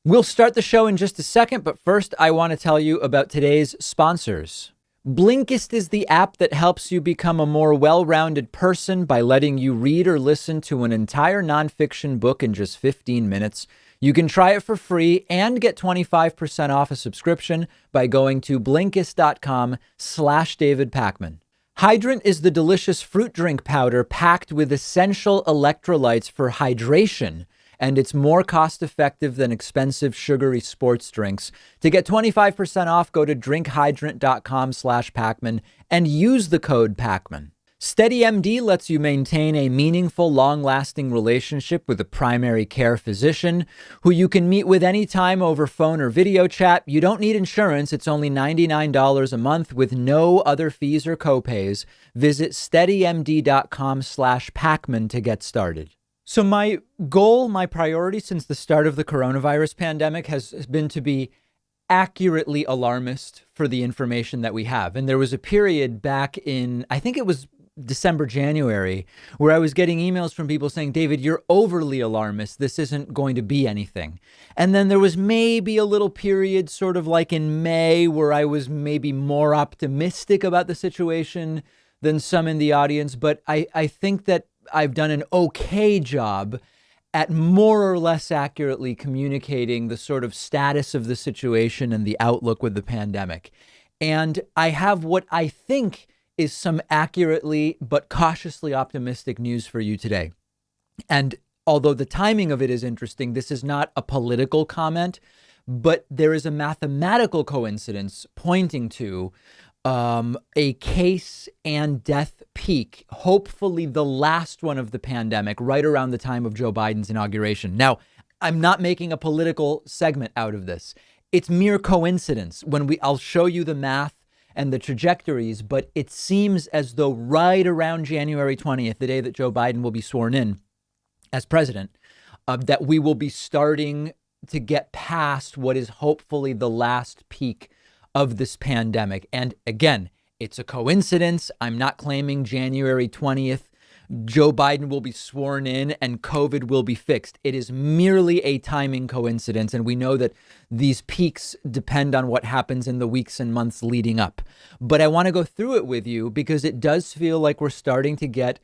We'll start the show in just a second, but first I want to tell you about today's sponsors. Blinkist is the app that helps you become a more well-rounded person by letting you read or listen to an entire nonfiction book in just 15 minutes. You can try it for free and get 25% off a subscription by going to Blinkist.com/David Pakman. Hydrant is the delicious fruit drink powder packed with essential electrolytes for hydration, and it's more cost-effective than expensive sugary sports drinks. To get 25% off, go to drinkhydrant.com/Pakman and use the code Pakman. SteadyMD lets you maintain a meaningful, long-lasting relationship with a primary care physician who you can meet with anytime over phone or video chat. You don't need insurance. It's only $99 a month with no other fees or copays. Visit steadymd.com/Pakman to get started. So my goal, my priority since the start of the coronavirus pandemic has been to be accurately alarmist for the information that we have. And there was a period back in, I think it was December, January, where I was getting emails from people saying, David, you're overly alarmist. This isn't going to be anything. And then there was maybe a little period sort of like in May where I was maybe more optimistic about the situation than some in the audience. But I think that I've done an okay job at more or less accurately communicating the sort of status of the situation and the outlook with the pandemic. And I have what I think is some accurately but cautiously optimistic news for you today. And although the timing of it is interesting, this is not a political comment, but there is a mathematical coincidence pointing to a case and death peak, hopefully the last one of the pandemic, right around the time of Joe Biden's inauguration. Now, I'm not making a political segment out of this. It's mere coincidence. I'll show you the math and the trajectories, but it seems as though right around January 20th, the day that Joe Biden will be sworn in as president, that we will be starting to get past what is hopefully the last peak of this pandemic. And again, it's a coincidence. I'm not claiming January 20th, Joe Biden will be sworn in and COVID will be fixed. It is merely a timing coincidence. And we know that these peaks depend on what happens in the weeks and months leading up. But I want to go through it with you because it does feel like we're starting to get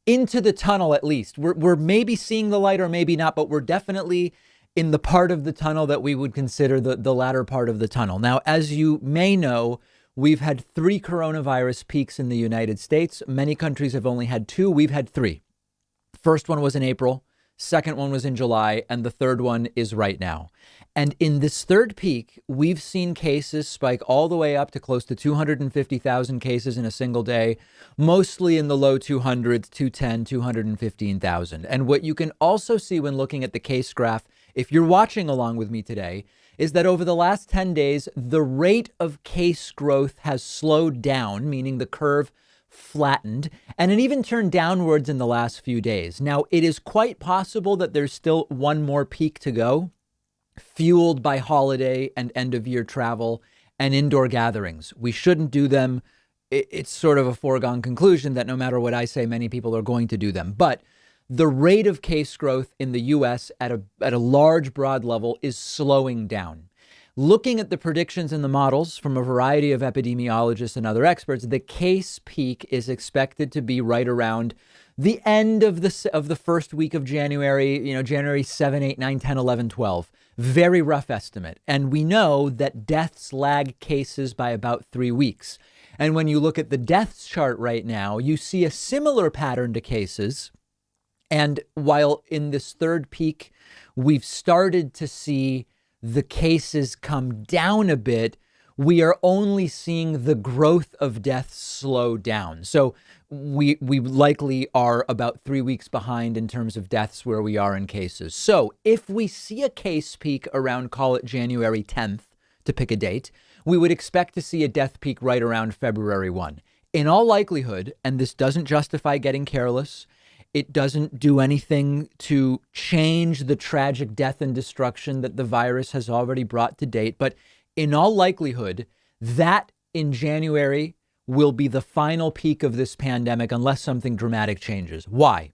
into the tunnel, at least. We're maybe seeing the light or maybe not, but we're definitely in the part of the tunnel that we would consider the latter part of the tunnel. Now, as you may know, we've had 3 coronavirus peaks in the United States. Many countries have only had 2. We've had 3. First one was in April. Second one was in July. And the third one is right now. And in this third peak, we've seen cases spike all the way up to close to 250,000 cases in a single day, mostly in the low 200s, 210, 215,000. And what you can also see when looking at the case graph, if you're watching along with me today, is that over the last 10 days, the rate of case growth has slowed down, meaning the curve flattened, and it even turned downwards in the last few days. Now, it is quite possible that there's still one more peak to go, fueled by holiday and end of year travel and indoor gatherings. We shouldn't do them. It's sort of a foregone conclusion that no matter what I say, many people are going to do them. But the rate of case growth in the U.S. at a large, broad level is slowing down. Looking at the predictions in the models from a variety of epidemiologists and other experts, the case peak is expected to be right around the end of the first week of January, January 7, 8, 9, 10, 11, 12. Very rough estimate. And we know that deaths lag cases by about 3 weeks. And when you look at the deaths chart right now, you see a similar pattern to cases. And while in this third peak, we've started to see the cases come down a bit, we are only seeing the growth of deaths slow down. So we likely are about 3 weeks behind in terms of deaths where we are in cases. So if we see a case peak around, call it January 10th, to pick a date, we would expect to see a death peak right around February 1. In all likelihood, and this doesn't justify getting careless, it doesn't do anything to change the tragic death and destruction that the virus has already brought to date. But in all likelihood, that in January will be the final peak of this pandemic unless something dramatic changes. Why?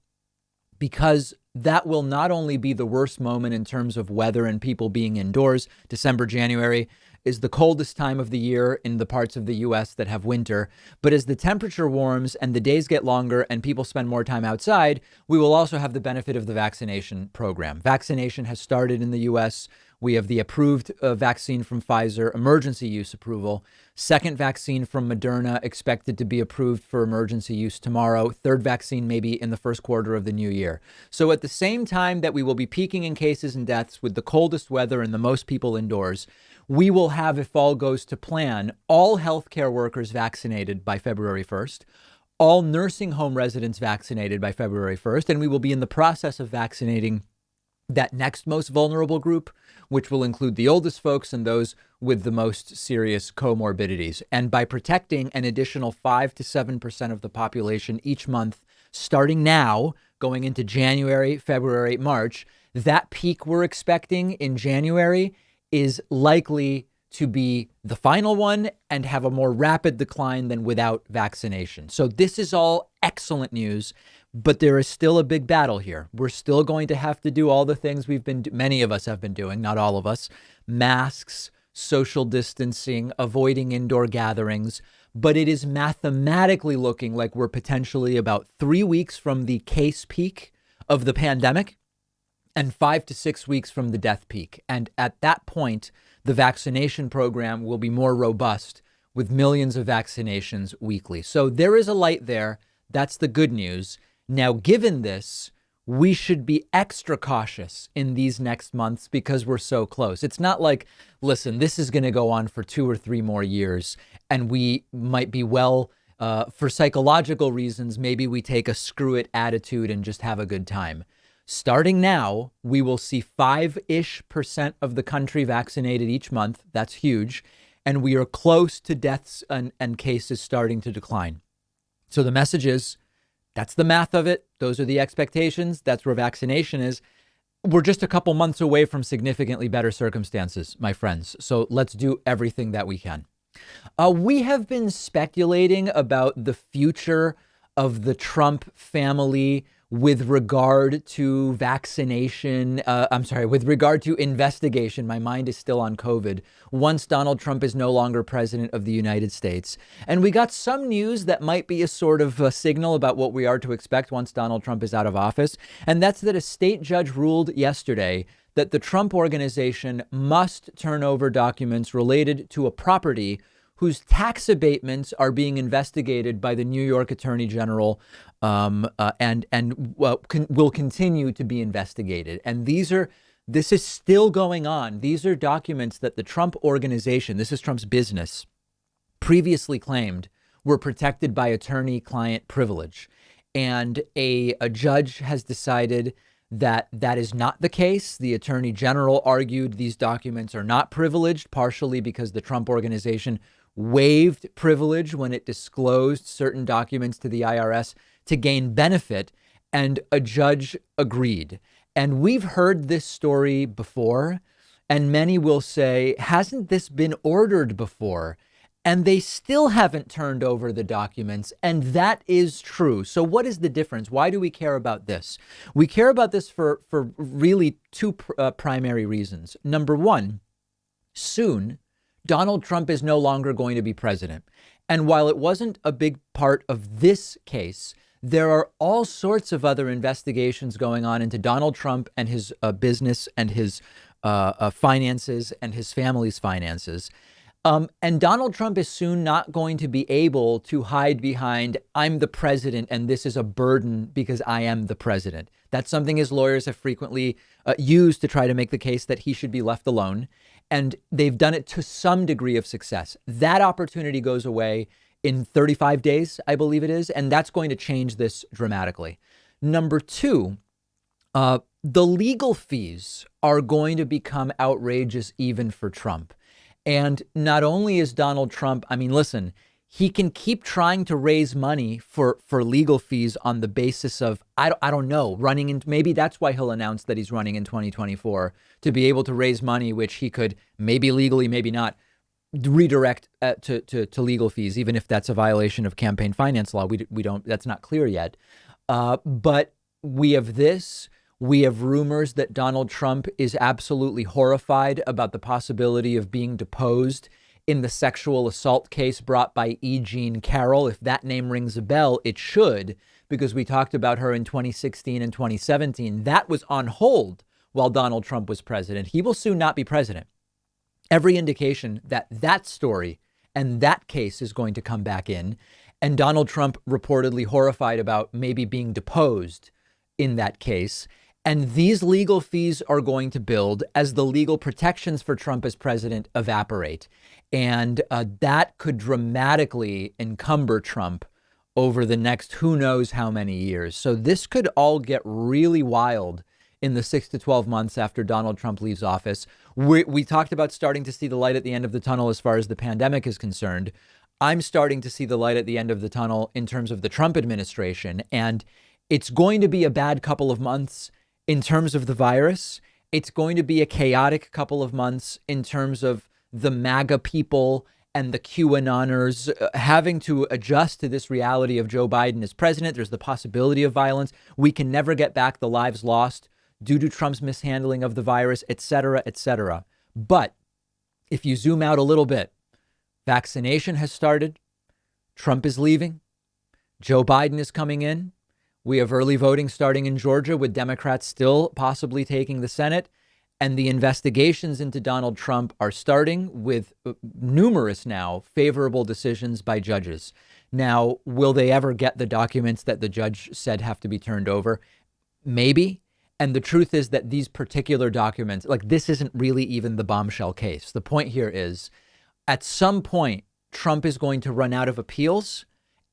because that will not only be the worst moment in terms of weather and people being indoors. December, January is the coldest time of the year in the parts of the US that have winter. But as the temperature warms and the days get longer and people spend more time outside, we will also have the benefit of the vaccination program. Vaccination has started in the US. We have the approved vaccine from Pfizer, emergency use approval. Second vaccine from Moderna expected to be approved for emergency use tomorrow. Third vaccine maybe in the first quarter of the new year. So at the same time that we will be peaking in cases and deaths with the coldest weather and the most people indoors, we will have, if all goes to plan, all healthcare workers vaccinated by February 1st, all nursing home residents vaccinated by February 1st, and we will be in the process of vaccinating that next most vulnerable group, which will include the oldest folks and those with the most serious comorbidities. And by protecting an additional 5 to 7% of the population each month, starting now, going into January, February, March, that peak we're expecting in January is likely to be the final one and have a more rapid decline than without vaccination. So this is all excellent news, but there is still a big battle here. We're still going to have to do all the things many of us have been doing, not all of us, masks, social distancing, avoiding indoor gatherings. But it is mathematically looking like we're potentially about 3 weeks from the case peak of the pandemic and 5 to 6 weeks from the death peak. And at that point, the vaccination program will be more robust with millions of vaccinations weekly. So there is a light there. That's the good news. Now, given this, we should be extra cautious in these next months because we're so close. It's not like, listen, this is going to go on for 2 or 3 more years and we might be for psychological reasons, maybe we take a screw it attitude and just have a good time. Starting now, we will see 5-ish% of the country vaccinated each month. That's huge. And we are close to deaths and cases starting to decline. So the message is, that's the math of it. Those are the expectations. That's where vaccination is. We're just a couple months away from significantly better circumstances, my friends. So let's do everything that we can. We have been speculating about the future of the Trump family with regard to vaccination. With regard to investigation. My mind is still on COVID. Once Donald Trump is no longer president of the United States. And we got some news that might be a sort of a signal about what we are to expect once Donald Trump is out of office. And that's that a state judge ruled yesterday that the Trump organization must turn over documents related to a property whose tax abatements are being investigated by the New York Attorney General will continue to be investigated. And this is still going on. These are documents that the Trump organization, this is Trump's business, previously claimed were protected by attorney-client privilege. And a judge has decided that that is not the case. The Attorney General argued these documents are not privileged, partially because the Trump organization waived privilege when it disclosed certain documents to the IRS to gain benefit, and a judge agreed. And we've heard this story before, and many will say, hasn't this been ordered before? And they still haven't turned over the documents, and that is true. So what is the difference? Why do we care about this? We care about this for really two primary reasons. Number one, soon, Donald Trump is no longer going to be president. And while it wasn't a big part of this case, there are all sorts of other investigations going on into Donald Trump and his business and his finances and his family's finances. And Donald Trump is soon not going to be able to hide behind, I'm the president and this is a burden because I am the president. That's something his lawyers have frequently used to try to make the case that he should be left alone. And they've done it to some degree of success. That opportunity goes away in 35 days, I believe it is. And that's going to change this dramatically. Number two, the legal fees are going to become outrageous even for Trump. And not only is Donald Trump, listen, he can keep trying to raise money for legal fees on the basis of, I don't know, running in. Maybe that's why he'll announce that he's running in 2024 to be able to raise money, which he could maybe legally, maybe not, redirect to legal fees, even if that's a violation of campaign finance law. We don't, that's not clear yet. But we have this. We have rumors that Donald Trump is absolutely horrified about the possibility of being deposed in the sexual assault case brought by E. Jean Carroll. If that name rings a bell, it should, because we talked about her in 2016 and 2017. That was on hold while Donald Trump was president. He will soon not be president. Every indication that that story and that case is going to come back in. And Donald Trump reportedly horrified about maybe being deposed in that case. And these legal fees are going to build as the legal protections for Trump as president evaporate. And that could dramatically encumber Trump over the next who knows how many years. So this could all get really wild in the 6 to 12 months after Donald Trump leaves office. We talked about starting to see the light at the end of the tunnel as far as the pandemic is concerned. I'm starting to see the light at the end of the tunnel in terms of the Trump administration. And it's going to be a bad couple of months in terms of the virus. It's going to be a chaotic couple of months in terms of the MAGA people and the QAnoners having to adjust to this reality of Joe Biden as president. There's the possibility of violence. We can never get back the lives lost due to Trump's mishandling of the virus, et cetera, et cetera. But if you zoom out a little bit, vaccination has started. Trump is leaving. Joe Biden is coming in. We have early voting starting in Georgia, with Democrats still possibly taking the Senate. And the investigations into Donald Trump are starting, with numerous now favorable decisions by judges. Now, will they ever get the documents that the judge said have to be turned over? Maybe. And the truth is that these particular documents, like, this isn't really even the bombshell case. The point here is, at some point, Trump is going to run out of appeals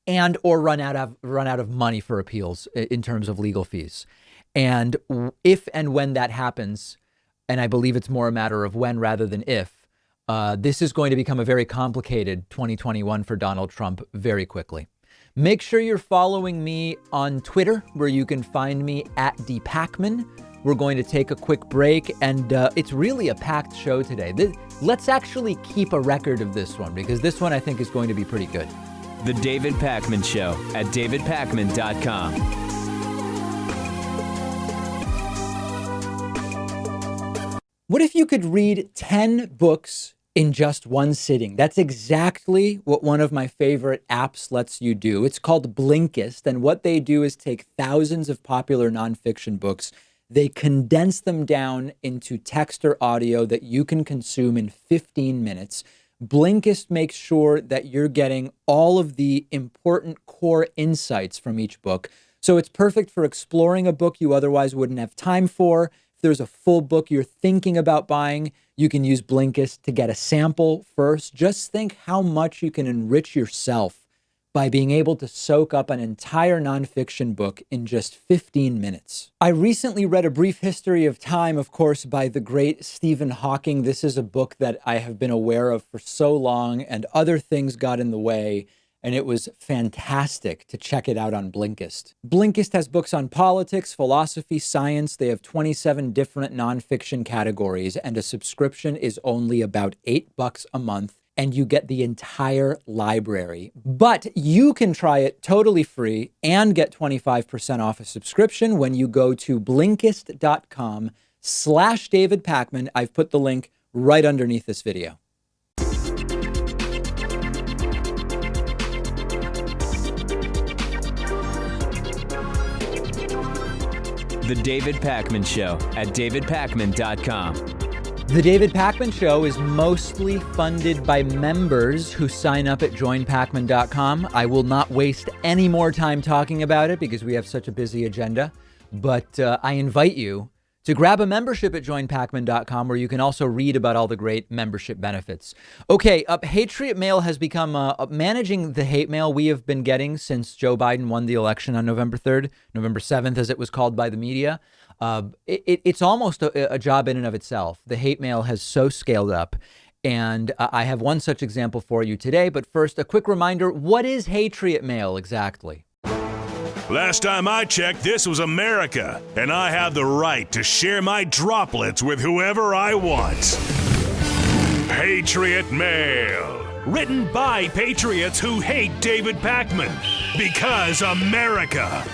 and or run out of money for appeals in terms of legal fees. And if and when that happens, and I believe it's more a matter of when rather than if, this is going to become a very complicated 2021 for Donald Trump very quickly. Make sure you're following me on Twitter, where you can find me at Pakman. We're going to take a quick break, and it's really a packed show today. Let's actually keep a record of this one, because this one I think is going to be pretty good. The David Pakman Show at davidpakman.com. What if you could read 10 books in just one sitting? That's exactly what one of my favorite apps lets you do. It's called Blinkist, and what they do is take thousands of popular nonfiction books. They condense them down into text or audio that you can consume in 15 minutes. Blinkist makes sure that you're getting all of the important core insights from each book. So it's perfect for exploring a book you otherwise wouldn't have time for. If there's a full book you're thinking about buying, you can use Blinkist to get a sample first. Just think how much you can enrich yourself by being able to soak up an entire nonfiction book in just 15 minutes. I recently read A Brief History of Time, of course, by the great Stephen Hawking. This is a book that I have been aware of for so long, and other things got in the way, and it was fantastic to check it out on Blinkist. Blinkist has books on politics, philosophy, science. They have 27 different nonfiction categories, and a subscription is only about $8 a month. And you get the entire library. But you can try it totally free and get 25% off a subscription when you go to Blinkist.com/David Pakman. I've put the link right underneath this video. The David Pakman Show at davidpakman.com. The David Pakman Show is mostly funded by members who sign up at joinpakman.com. I will not waste any more time talking about it because we have such a busy agenda, but I invite you to grab a membership at joinpakman.com, where you can also read about all the great membership benefits. Okay, Patriot Mail has become managing the hate mail we have been getting since Joe Biden won the election on November 3rd, November 7th, as it was called by the media. It's almost a job in and of itself. The hate mail has so scaled up. And I have one such example for you today. But first, a quick reminder, what is Patriot Mail exactly? Last time I checked, this was America, and I have the right to share my droplets with whoever I want. Patriot Mail. Written by patriots who hate David Pakman. Because America.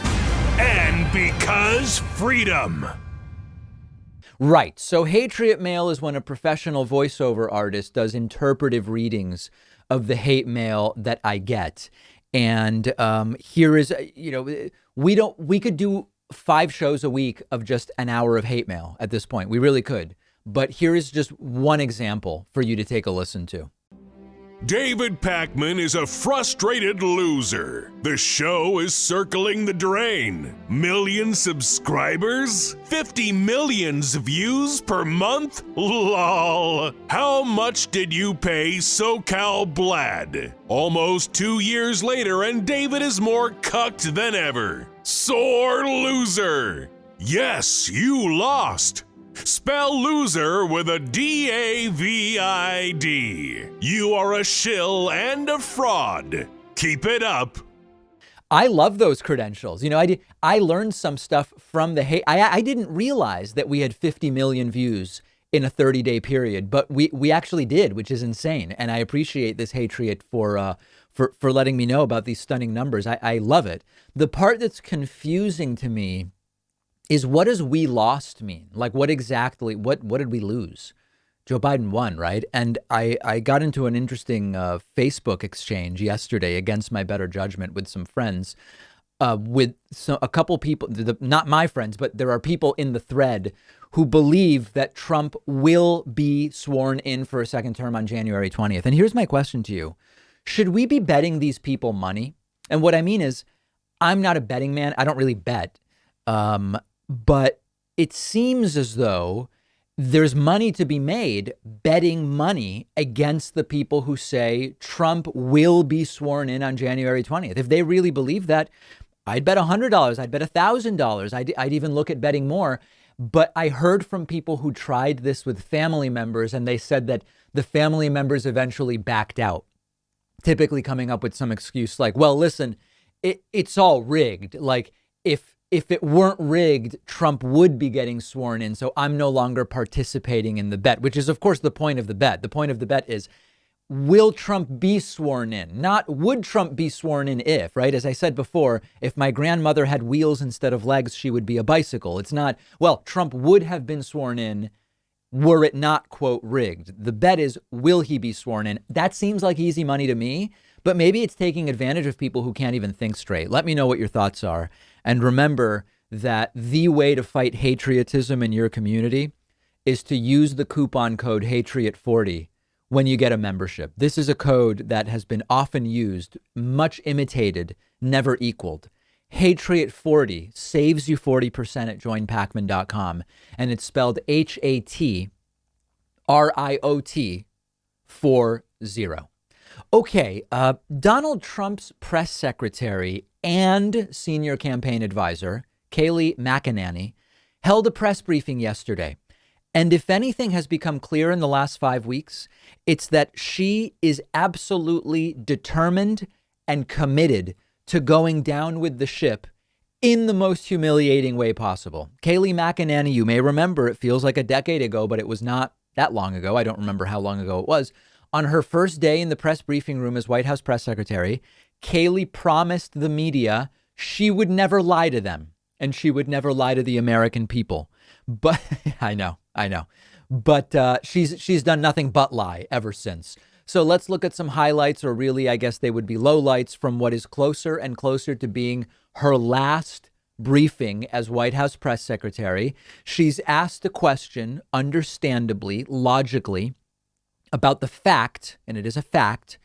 And because freedom. Right. So Hatriot mail is when a professional voiceover artist does interpretive readings of the hate mail that I get. And here is, we could do 5 shows a week of just an hour of hate mail at this point. We really could. But here is just one example for you to take a listen to. David Pakman is a frustrated loser. The show is circling the drain. Million subscribers? 50 million views per month? Lol. How much did you pay SoCal Blad? Almost 2 years later and David is more cucked than ever. Sore loser. Yes, you lost. Spell loser with a D-A-V-I-D. You are a shill and a fraud. Keep it up. I love those credentials. I learned some stuff from the hate. I didn't realize that we had 50 million views in a 30-day period, but we actually did, which is insane. And I appreciate this Hatriot for letting me know about these stunning numbers. I love it. The part that's confusing to me is, what does we lost mean? Like, what did we lose? Joe Biden won, right? And I got into an interesting Facebook exchange yesterday against my better judgment with some friends, with a couple people, not my friends, but there are people in the thread who believe that Trump will be sworn in for a second term on January 20th. And here's my question to you. Should we be betting these people money? And what I mean is, I'm not a betting man. I don't really bet. But it seems as though there's money to be made betting money against the people who say Trump will be sworn in on January 20th. If they really believe that, I'd bet $100. I'd bet $1,000. I'd even look at betting more. But I heard from people who tried this with family members, and they said that the family members eventually backed out, typically coming up with some excuse like, well, listen, it's all rigged. Like, if it weren't rigged, Trump would be getting sworn in. So I'm no longer participating in the bet, which is, of course, the point of the bet. The point of the bet is, will Trump be sworn in? Not would Trump be sworn in if, right? As I said before, if my grandmother had wheels instead of legs, she would be a bicycle. It's not, well, Trump would have been sworn in were it not, quote, rigged. The bet is, will he be sworn in? That seems like easy money to me, but maybe it's taking advantage of people who can't even think straight. Let me know what your thoughts are. And remember that the way to fight patriotism in your community is to use the coupon code HATRIOT40 when you get a membership. This is a code that has been often used, much imitated, never equaled. HATRIOT40 saves you 40% at joinpakman.com. And it's spelled HATRIOT 40. Okay, Donald Trump's press secretary and senior campaign advisor, Kayleigh McEnany, held a press briefing yesterday. And if anything has become clear in the last 5 weeks, it's that she is absolutely determined and committed to going down with the ship in the most humiliating way possible. Kayleigh McEnany, you may remember, it feels like a decade ago, but it was not that long ago. I don't remember how long ago it was. On her first day in the press briefing room as White House press secretary, Kayleigh promised the media she would never lie to them and she would never lie to the American people. But I know. But she's done nothing but lie ever since. So let's look at some highlights, or really, I guess they would be lowlights, from what is closer and closer to being her last briefing as White House press secretary. She's asked a question, understandably, logically, about the fact, and it is a fact,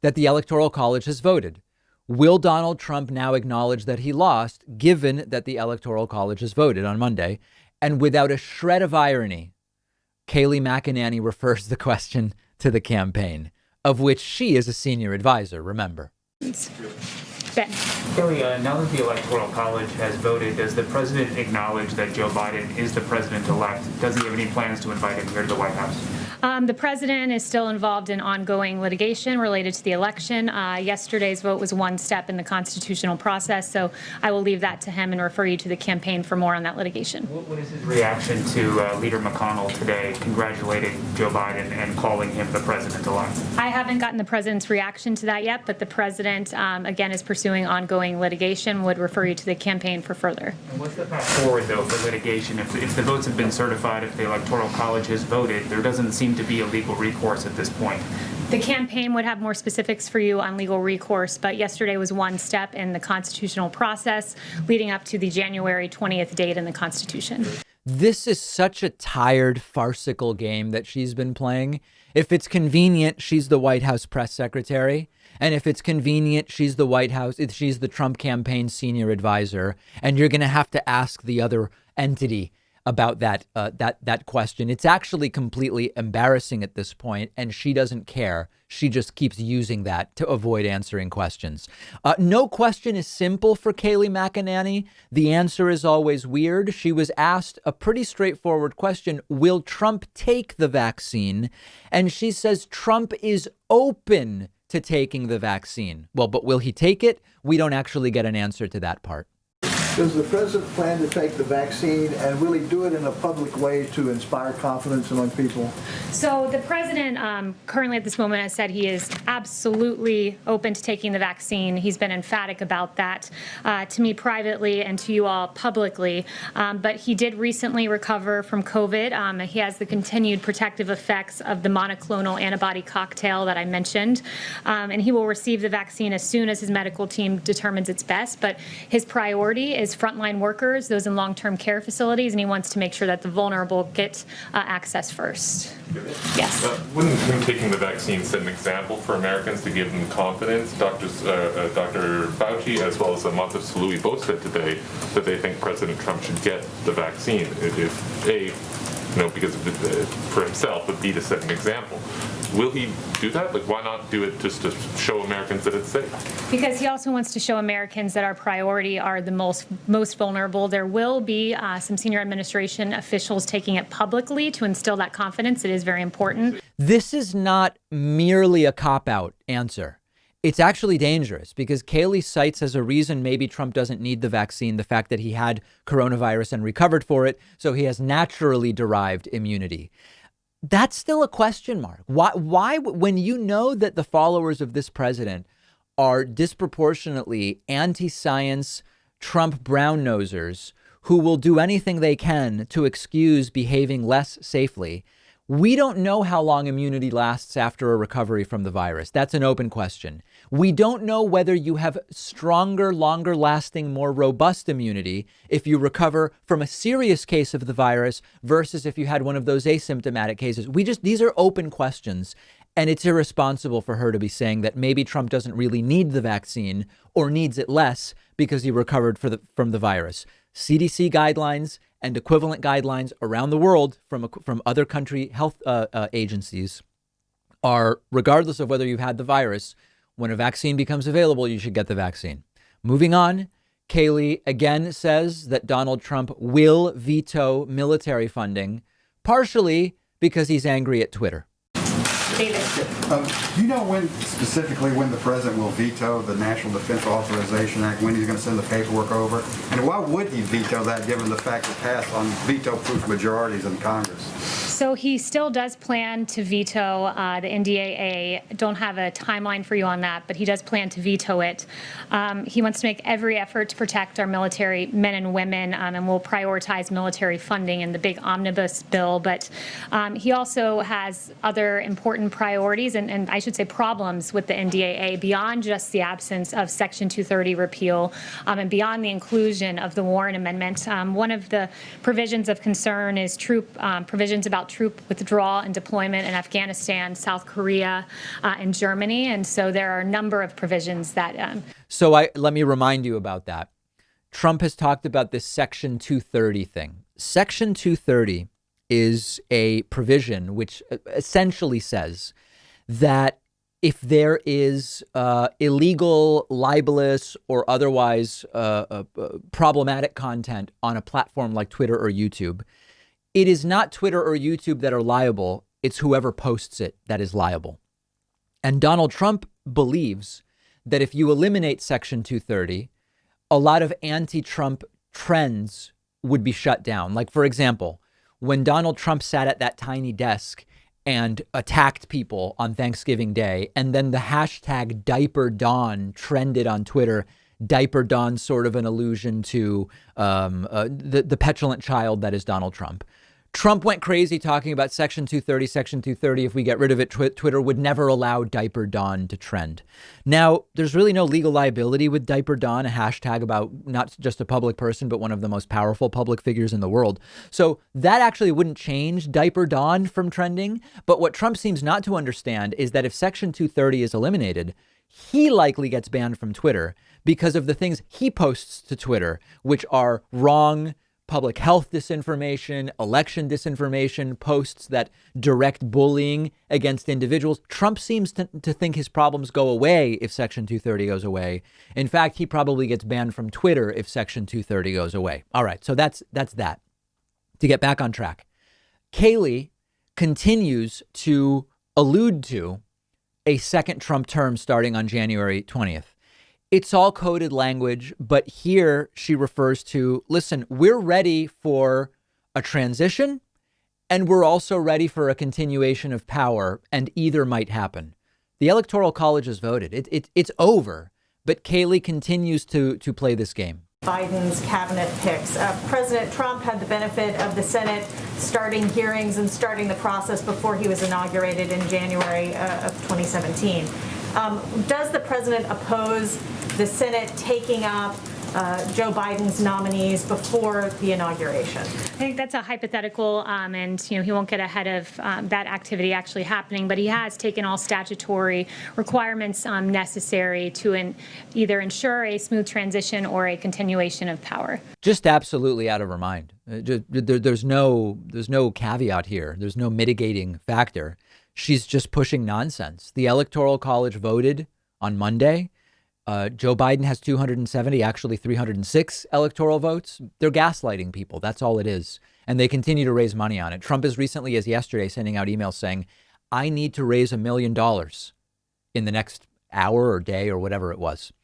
that the Electoral College has voted. Will Donald Trump now acknowledge that he lost, given that the Electoral College has voted on Monday? And without a shred of irony, Kayleigh McEnany refers the question to the campaign, of which she is a senior advisor, remember. Ben. Kayleigh, now that the Electoral College has voted, does the president acknowledge that Joe Biden is the president-elect? Does he have any plans to invite him here to the White House? The president is still involved in ongoing litigation related to the election. Yesterday's vote was one step in the constitutional process, so I will leave that to him and refer you to the campaign for more on that litigation. What is his reaction to Leader McConnell today congratulating Joe Biden and calling him the president-elect? I haven't gotten the president's reaction to that yet, but the president, again, is pursuing ongoing litigation, would refer you to the campaign for further. And what's the path forward, though, for litigation? If the votes have been certified, if the Electoral College has voted, there doesn't seem to be a legal recourse at this point. The campaign would have more specifics for you on legal recourse, but yesterday was one step in the constitutional process leading up to the January 20th date in the Constitution. This is such a tired, farcical game that she's been playing. If it's convenient, she's the White House press secretary. And if it's convenient, she's the White House, she's the Trump campaign senior advisor. And you're going to have to ask the other entity about that question. It's actually completely embarrassing at this point, and she doesn't care. She just keeps using that to avoid answering questions. No question is simple for Kayleigh McEnany. The answer is always weird. She was asked a pretty straightforward question: will Trump take the vaccine? And she says Trump is open to taking the vaccine. Well, but will he take it? We don't actually get an answer to that part. Does the president plan to take the vaccine and really do it in a public way to inspire confidence among people? So the president currently at this moment has said he is absolutely open to taking the vaccine. He's been emphatic about that to me privately and to you all publicly. But he did recently recover from COVID. He has the continued protective effects of the monoclonal antibody cocktail that I mentioned. And he will receive the vaccine as soon as his medical team determines it's best. But his priority is frontline workers, those in long-term care facilities, and he wants to make sure that the vulnerable get access first. Yes. Wouldn't him taking the vaccine set an example for Americans to give them confidence? Dr. Fauci, as well as Montef Slaoui, both said today that they think President Trump should get the vaccine. If A, because for himself, but B, to set an example. Will he do that? Like, why not do it just to show Americans that it's safe? Because he also wants to show Americans that our priority are the most vulnerable. There will be some senior administration officials taking it publicly to instill that confidence. It is very important. This is not merely a cop-out answer. It's actually dangerous because Kayleigh cites as a reason maybe Trump doesn't need the vaccine the fact that he had coronavirus and recovered for it, so he has naturally derived immunity. That's still a question mark. Why, when you know that the followers of this president are disproportionately anti-science Trump brown-nosers who will do anything they can to excuse behaving less safely, we don't know how long immunity lasts after a recovery from the virus. That's an open question. We don't know whether you have stronger, longer lasting, more robust immunity if you recover from a serious case of the virus versus if you had one of those asymptomatic cases. These are open questions, and it's irresponsible for her to be saying that maybe Trump doesn't really need the vaccine or needs it less because he recovered from the virus. CDC guidelines and equivalent guidelines around the world from other country health agencies are, regardless of whether you've had the virus, when a vaccine becomes available, you should get the vaccine. Moving on, Kayleigh again says that Donald Trump will veto military funding, partially because he's angry at Twitter. David. Do you know specifically when the president will veto the National Defense Authorization Act, when he's going to send the paperwork over? And why would he veto that given the fact it passed on veto-proof majorities in Congress? So he still does plan to veto the NDAA. Don't have a timeline for you on that, but he does plan to veto it. He wants to make every effort to protect our military men and women, and will prioritize military funding in the big omnibus bill. But he also has other important priorities and I should say problems with the NDAA beyond just the absence of Section 230 repeal and beyond the inclusion of the Warren Amendment. One of the provisions of concern is provisions about troop withdrawal and deployment in Afghanistan, South Korea, and Germany. And so there are a number of provisions that. Let me remind you about that. Trump has talked about this Section 230 thing. Section 230 is a provision which essentially says that if there is illegal, libelous, or otherwise problematic content on a platform like Twitter or YouTube, it is not Twitter or YouTube that are liable. It's whoever posts it that is liable. And Donald Trump believes that if you eliminate Section 230, a lot of anti-Trump trends would be shut down. Like, for example, when Donald Trump sat at that tiny desk and attacked people on Thanksgiving Day, and then the hashtag Diaper Dawn trended on Twitter, Diaper Dawn sort of an allusion to the petulant child that is Donald Trump. Trump went crazy talking about Section 230, Section 230. If we get rid of it, Twitter would never allow Diaper Dawn to trend. Now, there's really no legal liability with Diaper Dawn, a hashtag about not just a public person, but one of the most powerful public figures in the world. So that actually wouldn't change Diaper Dawn from trending. But what Trump seems not to understand is that if Section 230 is eliminated, he likely gets banned from Twitter because of the things he posts to Twitter, which are wrong public health disinformation, election disinformation, posts that direct bullying against individuals. Trump seems to think his problems go away if Section 230 goes away. In fact, he probably gets banned from Twitter if Section 230 goes away. All right, so that's that. To get back on track, Kayleigh continues to allude to a second Trump term starting on January 20th. It's all coded language, but here she refers to, listen, we're ready for a transition and we're also ready for a continuation of power, and either might happen. The Electoral College has voted. It's over, but Kayleigh continues to play this game. Biden's cabinet picks. President Trump had the benefit of the Senate starting hearings and starting the process before he was inaugurated in January of 2017. Does the president oppose the Senate taking up Joe Biden's nominees before the inauguration? I think that's a hypothetical, and he won't get ahead of that activity actually happening. But he has taken all statutory requirements necessary to either ensure a smooth transition or a continuation of power. Just absolutely out of her mind. There's no caveat here. There's no mitigating factor. She's just pushing nonsense. The Electoral College voted on Monday. Joe Biden has 270, actually 306 electoral votes. They're gaslighting people. That's all it is. And they continue to raise money on it. Trump as recently as yesterday sending out emails saying, I need to raise $1 million in the next hour or day or whatever it was.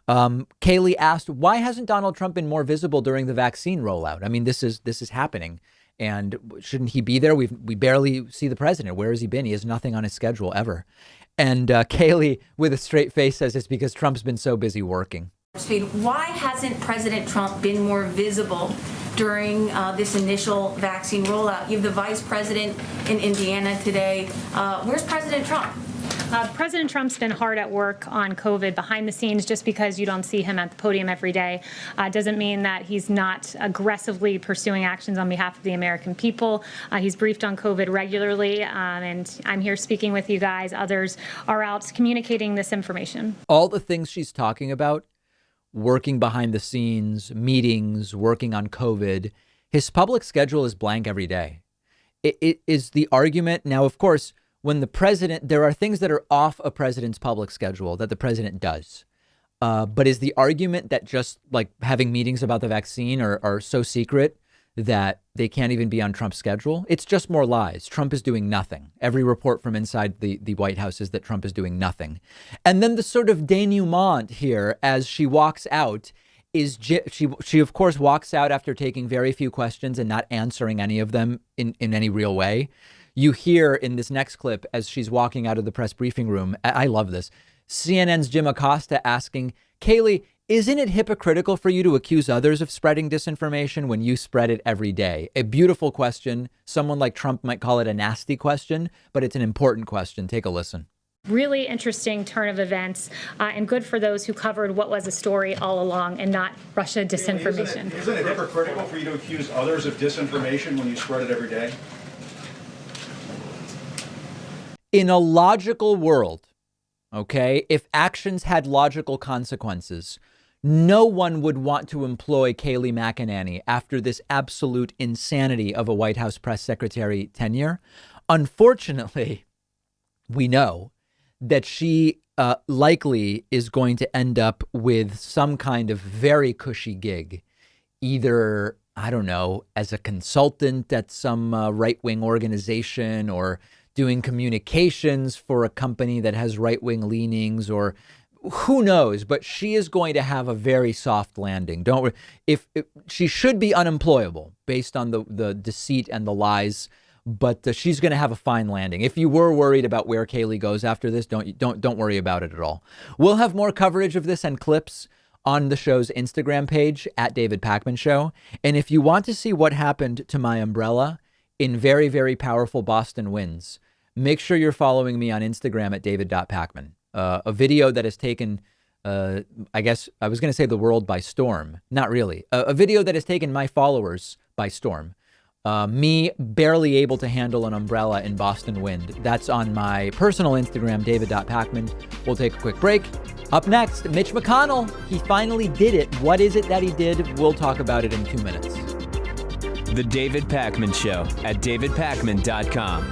Kayleigh asked, why hasn't Donald Trump been more visible during the vaccine rollout? I mean, this is happening. And shouldn't he be there? We barely see the president. Where has he been? He has nothing on his schedule ever. And Kayleigh, with a straight face, says it's because Trump's been so busy working. Why hasn't President Trump been more visible during this initial vaccine rollout? You have the vice president in Indiana today. Where's President Trump? President Trump's been hard at work on COVID behind the scenes. Just because you don't see him at the podium every day doesn't mean that he's not aggressively pursuing actions on behalf of the American people. He's briefed on COVID regularly, and I'm here speaking with you guys. Others are out communicating this information. All the things she's talking about, working behind the scenes, meetings, working on COVID, his public schedule is blank every day. It is the argument. Now, of course, when the president, there are things that are off a president's public schedule that the president does. But is the argument that just like having meetings about the vaccine are so secret that they can't even be on Trump's schedule? It's just more lies. Trump is doing nothing. Every report from inside the White House is that Trump is doing nothing. And then the sort of denouement here as she walks out is she of course walks out after taking very few questions and not answering any of them in any real way. You hear in this next clip as she's walking out of the press briefing room, I love this, CNN's Jim Acosta asking, Kayleigh, isn't it hypocritical for you to accuse others of spreading disinformation when you spread it every day? A beautiful question. Someone like Trump might call it a nasty question, but it's an important question. Take a listen. Really interesting turn of events, and good for those who covered what was a story all along and not Russia disinformation. Isn't it hypocritical for you to accuse others of disinformation when you spread it every day? In a logical world, okay, if actions had logical consequences, no one would want to employ Kayleigh McEnany after this absolute insanity of a White House press secretary tenure. Unfortunately, we know that she likely is going to end up with some kind of very cushy gig, either, I don't know, as a consultant at some right-wing organization or doing communications for a company that has right-wing leanings, or who knows, but she is going to have a very soft landing. If she should be unemployable based on the deceit and the lies, but she's going to have a fine landing. If you were worried about where Kayleigh goes after this, don't worry about it at all. We'll have more coverage of this and clips on the show's Instagram page at David Pakman Show. And if you want to see what happened to my umbrella in very, very powerful Boston winds, make sure you're following me on Instagram at david.pakman. A video that has taken, I guess I was going to say the world by storm. Not really. A video that has taken my followers by storm. Me barely able to handle an umbrella in Boston wind. That's on my personal Instagram, david.pakman. We'll take a quick break. Up next, Mitch McConnell. He finally did it. What is it that he did? We'll talk about it in 2 minutes. The David Pakman Show at davidpakman.com.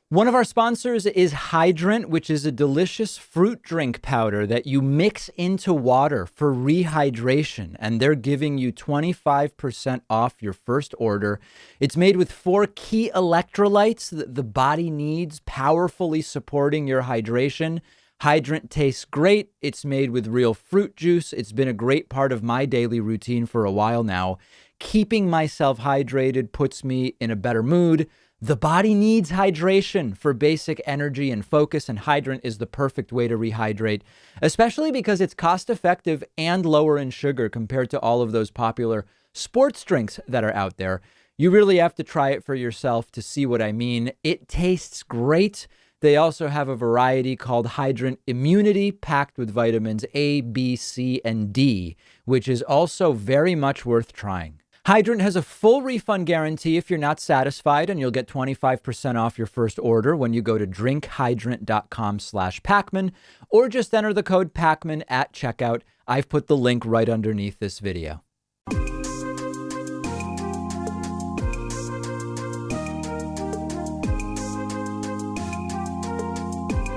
One of our sponsors is Hydrant, which is a delicious fruit drink powder that you mix into water for rehydration. And they're giving you 25% off your first order. It's made with 4 key electrolytes that the body needs, powerfully supporting your hydration. Hydrant tastes great. It's made with real fruit juice. It's been a great part of my daily routine for a while now. Keeping myself hydrated puts me in a better mood. The body needs hydration for basic energy and focus, and Hydrant is the perfect way to rehydrate, especially because it's cost-effective and lower in sugar compared to all of those popular sports drinks that are out there. You really have to try it for yourself to see what I mean. It tastes great. They also have a variety called Hydrant Immunity, packed with vitamins A, B, C, and D, which is also very much worth trying. Hydrant has a full refund guarantee if you're not satisfied, and you'll get 25% off your first order when you go to drinkhydrant.com/Pakman, or just enter the code Pakman at checkout. I've put the link right underneath this video.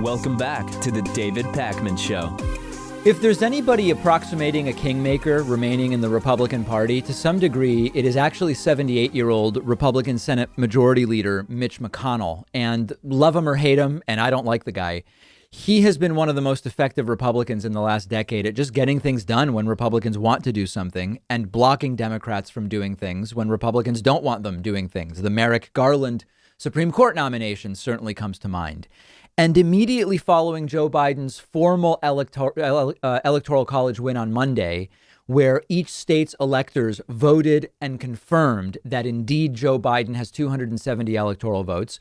Welcome back to the David Pakman Show. If there's anybody approximating a kingmaker remaining in the Republican Party, to some degree, it is actually 78-year-old Republican Senate Majority Leader Mitch McConnell. And love him or hate him, and I don't like the guy, he has been one of the most effective Republicans in the last decade at just getting things done when Republicans want to do something and blocking Democrats from doing things when Republicans don't want them doing things. The Merrick Garland Supreme Court nomination certainly comes to mind. And immediately following Joe Biden's formal electoral college win on Monday, where each state's electors voted and confirmed that indeed Joe Biden has 270 electoral votes,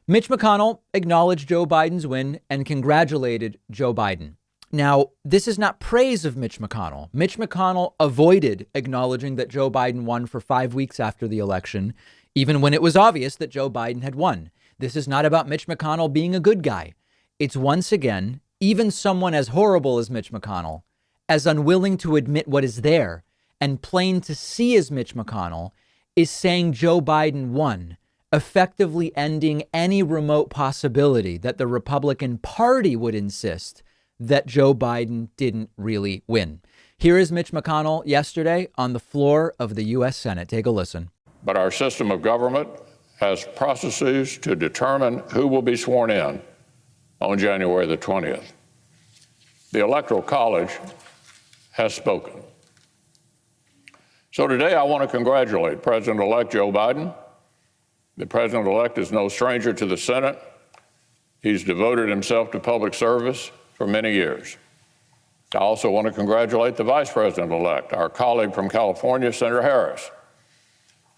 Mitch McConnell acknowledged Joe Biden's win and congratulated Joe Biden. Now, this is not praise of Mitch McConnell. Mitch McConnell avoided acknowledging that Joe Biden won for 5 weeks after the election, even when it was obvious that Joe Biden had won. This is not about Mitch McConnell being a good guy. It's once again, even someone as horrible as Mitch McConnell, as unwilling to admit what is there and plain to see as Mitch McConnell, is saying Joe Biden won, effectively ending any remote possibility that the Republican Party would insist that Joe Biden didn't really win. Here is Mitch McConnell yesterday on the floor of the U.S. Senate. Take a listen. But our system of government has processes to determine who will be sworn in on January the 20th. The Electoral College has spoken. So today I want to congratulate President-elect Joe Biden. The President-elect is no stranger to the Senate. He's devoted himself to public service for many years. I also want to congratulate the Vice President-elect, our colleague from California, Senator Harris.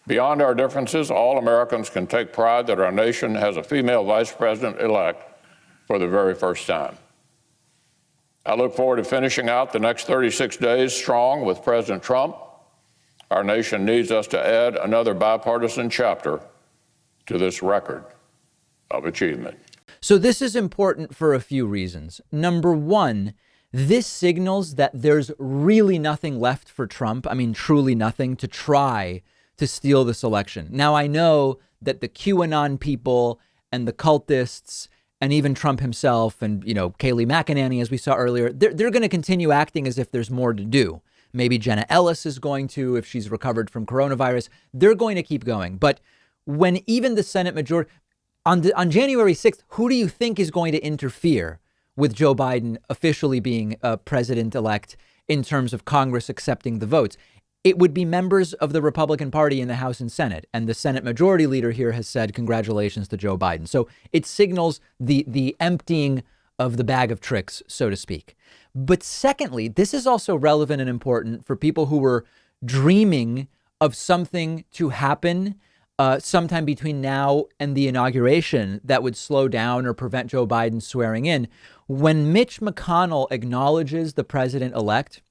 Beyond our differences, all Americans can take pride that our nation has a female vice president-elect for the very first time. I look forward to finishing out the next 36 days strong with President Trump. Our nation needs us to add another bipartisan chapter to this record of achievement. So this is important for a few reasons. Number one, this signals that there's really nothing left for Trump. I mean, truly nothing to try to steal this election. Now, I know that the QAnon people and the cultists and even Trump himself and, Kayleigh McEnany, as we saw earlier, they're going to continue acting as if there's more to do. Maybe Jenna Ellis is going to, if she's recovered from coronavirus, they're going to keep going. But when even the Senate majority on January 6th, who do you think is going to interfere with Joe Biden officially being a president-elect in terms of Congress accepting the votes? It would be members of the Republican Party in the House and Senate. And the Senate majority leader here has said, congratulations to Joe Biden. So it signals the emptying of the bag of tricks, so to speak. But secondly, this is also relevant and important for people who were dreaming of something to happen sometime between now and the inauguration that would slow down or prevent Joe Biden swearing in. When Mitch McConnell acknowledges the president-elect,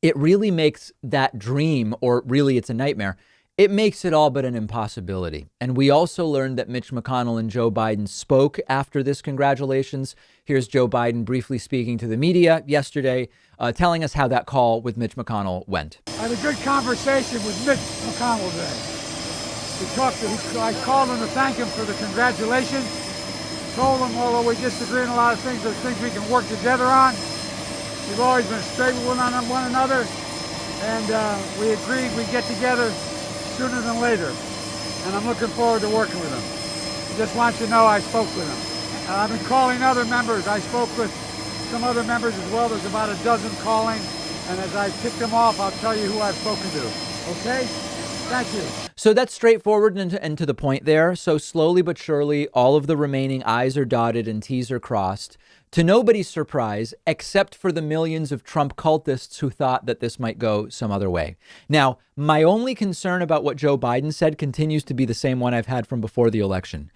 it really makes that dream, or really it's a nightmare, it makes it all but an impossibility. And we also learned that Mitch McConnell and Joe Biden spoke after this congratulations. Here's Joe Biden briefly speaking to the media yesterday, telling us how that call with Mitch McConnell went. I had a good conversation with Mitch McConnell today. I called him to thank him for the congratulations. Told him, although we disagree on a lot of things, there's things we can work together on. We've always been straight with one another, and we agreed we'd get together sooner than later. And I'm looking forward to working with him. I just want you to know I spoke with him. I've been calling other members. I spoke with some other members as well. There's about a dozen calling. And as I tick them off, I'll tell you who I've spoken to. Okay? Thank you. So that's straightforward and to the point there. So slowly but surely, all of the remaining I's are dotted and T's are crossed, to nobody's surprise, except for the millions of Trump cultists who thought that this might go some other way. Now, my only concern about what Joe Biden said continues to be the same one I've had from before the election.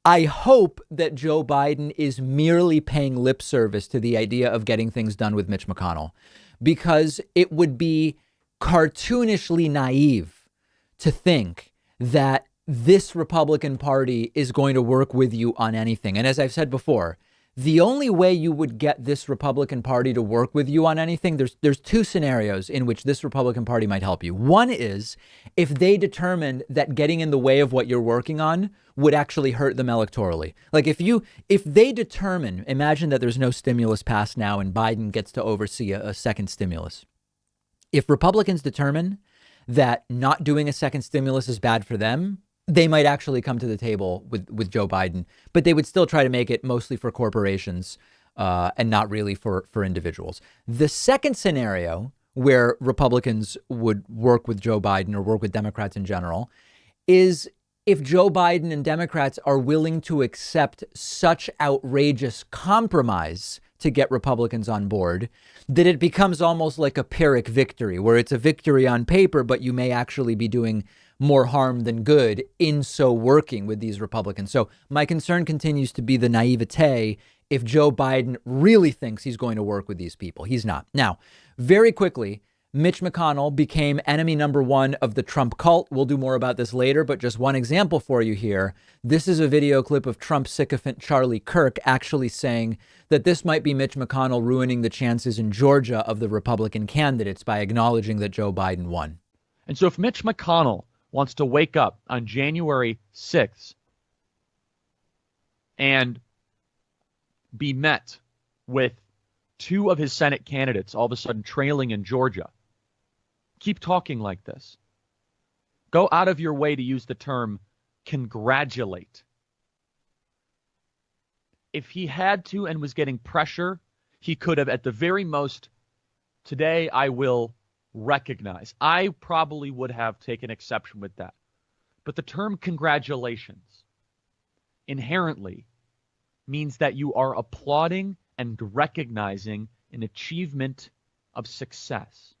I hope that Joe Biden is merely paying lip service to the idea of getting things done with Mitch McConnell, because it would be cartoonishly naive to think that this Republican Party is going to work with you on anything. And as I've said before, the only way you would get this Republican Party to work with you on anything, there's two scenarios in which this Republican Party might help you. One is if they determined that getting in the way of what you're working on would actually hurt them electorally. Like if they determine, imagine that there's no stimulus passed now and Biden gets to oversee a second stimulus. If Republicans determine that not doing a second stimulus is bad for them, they might actually come to the table with Joe Biden, but they would still try to make it mostly for corporations and not really for individuals. The second scenario where Republicans would work with Joe Biden or work with Democrats in general is if Joe Biden and Democrats are willing to accept such outrageous compromise to get Republicans on board that it becomes almost like a Pyrrhic victory, where it's a victory on paper, but you may actually be doing more harm than good in so working with these Republicans. So my concern continues to be the naivete if Joe Biden really thinks he's going to work with these people. He's not. Now, very quickly, Mitch McConnell became enemy number one of the Trump cult. We'll do more about this later, but just one example for you here. This is a video clip of Trump sycophant Charlie Kirk actually saying that this might be Mitch McConnell ruining the chances in Georgia of the Republican candidates by acknowledging that Joe Biden won. And so if Mitch McConnell wants to wake up on January 6th and be met with two of his Senate candidates all of a sudden trailing in Georgia, keep talking like this. Go out of your way to use the term congratulate. If he had to and was getting pressure, he could have at the very most, today I will recognize. I probably would have taken exception with that. But the term congratulations inherently means that you are applauding and recognizing an achievement of success.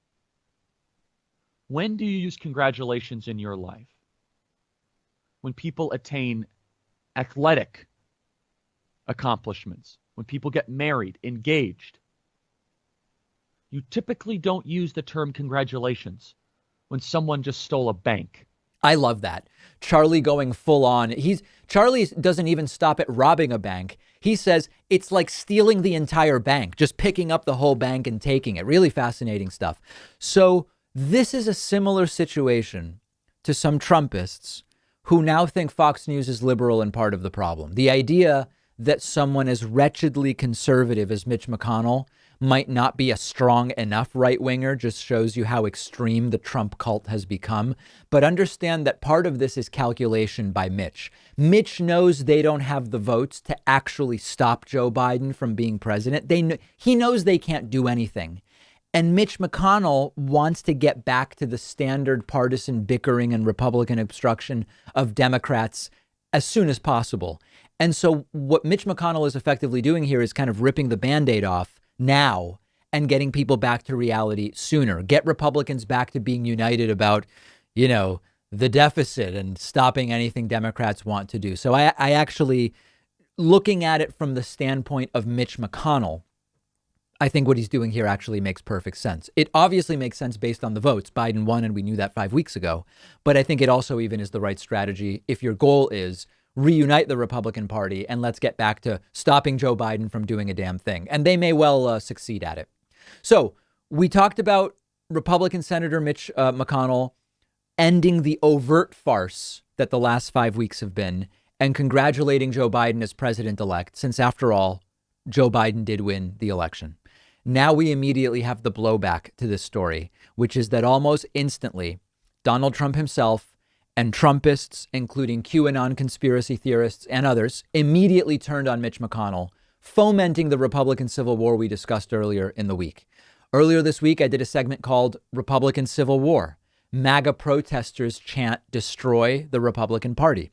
When do you use congratulations in your life? When people attain athletic accomplishments, when people get married, engaged. You typically don't use the term congratulations when someone just stole a bank. I love that. Charlie going full on. Charlie doesn't even stop at robbing a bank. He says it's like stealing the entire bank, just picking up the whole bank and taking it. Really fascinating stuff. So this is a similar situation to some Trumpists who now think Fox News is liberal and part of the problem. The idea that someone as wretchedly conservative as Mitch McConnell might not be a strong enough right winger just shows you how extreme the Trump cult has become. But understand that part of this is calculation by Mitch. Mitch knows they don't have the votes to actually stop Joe Biden from being president. He knows they can't do anything. And Mitch McConnell wants to get back to the standard partisan bickering and Republican obstruction of Democrats as soon as possible. And so what Mitch McConnell is effectively doing here is kind of ripping the Band-Aid off now and getting people back to reality sooner. Get Republicans back to being united about, the deficit and stopping anything Democrats want to do. So I actually, looking at it from the standpoint of Mitch McConnell, I think what he's doing here actually makes perfect sense. It obviously makes sense based on the votes. Biden won, and we knew that 5 weeks ago. But I think it also even is the right strategy if your goal is reunite the Republican Party and let's get back to stopping Joe Biden from doing a damn thing. And they may well succeed at it. So we talked about Republican Senator Mitch McConnell ending the overt farce that the last 5 weeks have been and congratulating Joe Biden as president-elect, since after all, Joe Biden did win the election. Now we immediately have the blowback to this story, which is that almost instantly, Donald Trump himself and Trumpists, including QAnon conspiracy theorists and others, immediately turned on Mitch McConnell, fomenting the Republican Civil War we discussed earlier in the week. Earlier this week, I did a segment called Republican Civil War. MAGA protesters chant, destroy the Republican Party.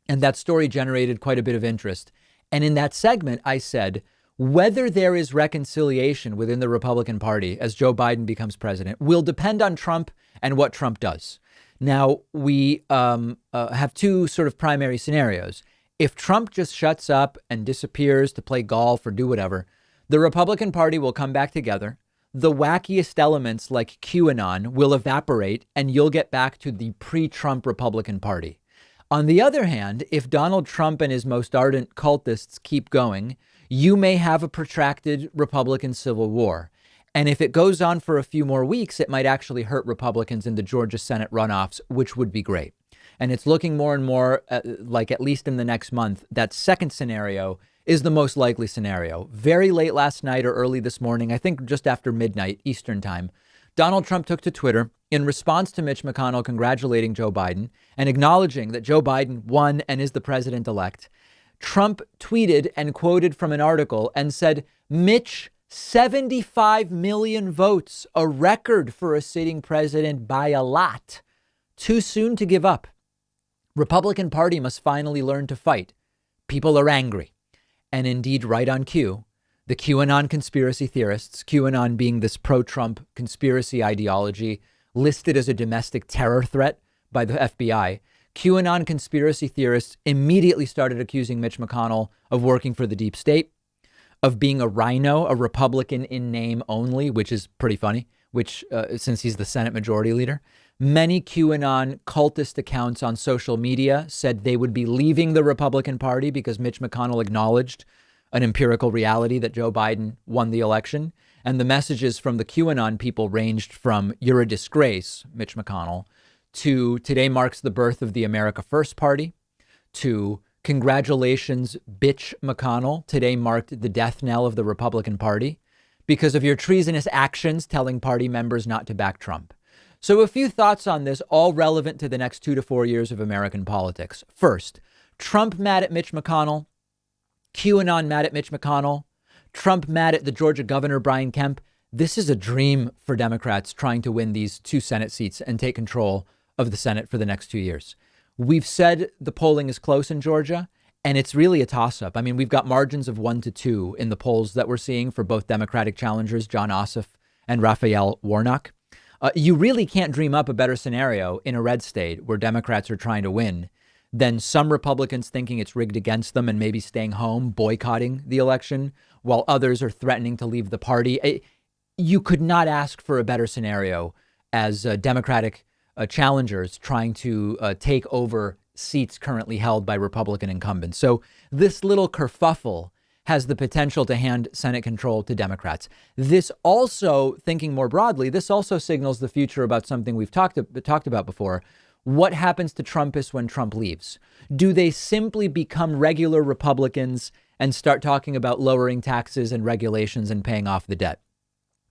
And that story generated quite a bit of interest. And in that segment, I said, whether there is reconciliation within the Republican Party as Joe Biden becomes president will depend on Trump and what Trump does. Now, we have two sort of primary scenarios. If Trump just shuts up and disappears to play golf or do whatever, the Republican Party will come back together. The wackiest elements like QAnon will evaporate and you'll get back to the pre-Trump Republican Party. On the other hand, if Donald Trump and his most ardent cultists keep going, you may have a protracted Republican Civil War. And if it goes on for a few more weeks, it might actually hurt Republicans in the Georgia Senate runoffs, which would be great. And it's looking more and more like, at least in the next month, that second scenario is the most likely scenario. Very late last night or early this morning, I think just after midnight Eastern time, Donald Trump took to Twitter in response to Mitch McConnell congratulating Joe Biden and acknowledging that Joe Biden won and is the president-elect. Trump tweeted and quoted from an article and said, Mitch, 75 million votes, a record for a sitting president by a lot. Too soon to give up. Republican Party must finally learn to fight. People are angry. And indeed, right on cue, the QAnon conspiracy theorists, QAnon being this pro-Trump conspiracy ideology listed as a domestic terror threat by the FBI, QAnon conspiracy theorists immediately started accusing Mitch McConnell of working for the deep state, of being a rhino, a Republican in name only, which is pretty funny, which since he's the Senate Majority Leader. Many QAnon cultist accounts on social media said they would be leaving the Republican Party because Mitch McConnell acknowledged an empirical reality that Joe Biden won the election. And the messages from the QAnon people ranged from, you're a disgrace, Mitch McConnell, to today marks the birth of the America First Party, to congratulations, bitch McConnell, today marked the death knell of the Republican Party because of your treasonous actions telling party members not to back Trump. So a few thoughts on this, all relevant to the next 2 to 4 years of American politics. First, Trump mad at Mitch McConnell, QAnon mad at Mitch McConnell, Trump mad at the Georgia governor, Brian Kemp. This is a dream for Democrats trying to win these 2 Senate seats and take control of the Senate for the next 2 years. We've said the polling is close in Georgia, and it's really a toss-up. I mean, we've got margins of 1-2 in the polls that we're seeing for both Democratic challengers, John Ossoff and Raphael Warnock. You really can't dream up a better scenario in a red state where Democrats are trying to win than some Republicans thinking it's rigged against them and maybe staying home, boycotting the election, while others are threatening to leave the party. You could not ask for a better scenario as Democratic challengers trying to take over seats currently held by Republican incumbents. So this little kerfuffle has the potential to hand Senate control to Democrats. This also, thinking more broadly, this also signals the future about something we've talked about before. What happens to Trumpists when Trump leaves? Do they simply become regular Republicans and start talking about lowering taxes and regulations and paying off the debt.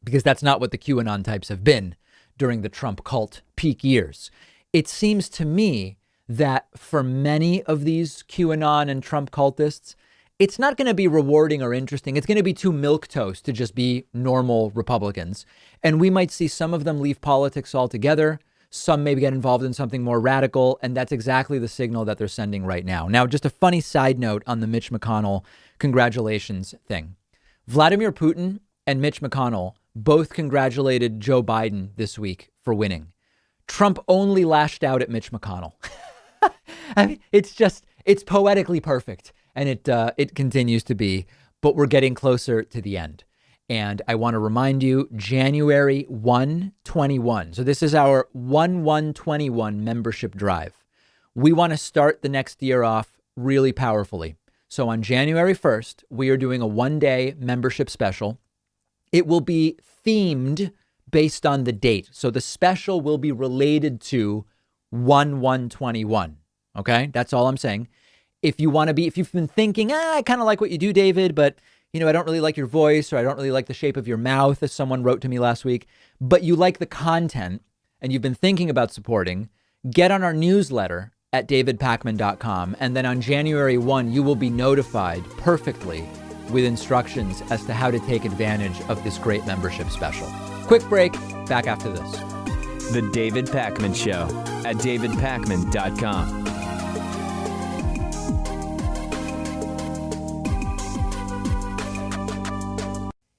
Because that's not what the QAnon types have been during the Trump cult peak years. It seems to me that for many of these QAnon and Trump cultists, it's not going to be rewarding or interesting. It's going to be too milquetoast to just be normal Republicans. And we might see some of them leave politics altogether. Some maybe get involved in something more radical. And that's exactly the signal that they're sending right now. Now, just a funny side note on the Mitch McConnell congratulations thing. Vladimir Putin and Mitch McConnell both congratulated Joe Biden this week for winning. Trump only lashed out at Mitch McConnell. I mean, it's poetically perfect. And it continues to be, but we're getting closer to the end. And I want to remind you, January 1/21. So this is our 1/1/21 membership drive. We want to start the next year off really powerfully. So on January 1st, we are doing a one-day membership special. It will be themed based on the date. So the special will be related to 1/1/21. Okay, that's all I'm saying. If you've been thinking, I kind of like what you do, David, but I don't really like your voice, or I don't really like the shape of your mouth, as someone wrote to me last week, but you like the content and you've been thinking about supporting, get on our newsletter at davidpakman.com. And then on January 1, you will be notified perfectly with instructions as to how to take advantage of this great membership special. Quick break, back after this. The David Pakman Show at davidpakman.com.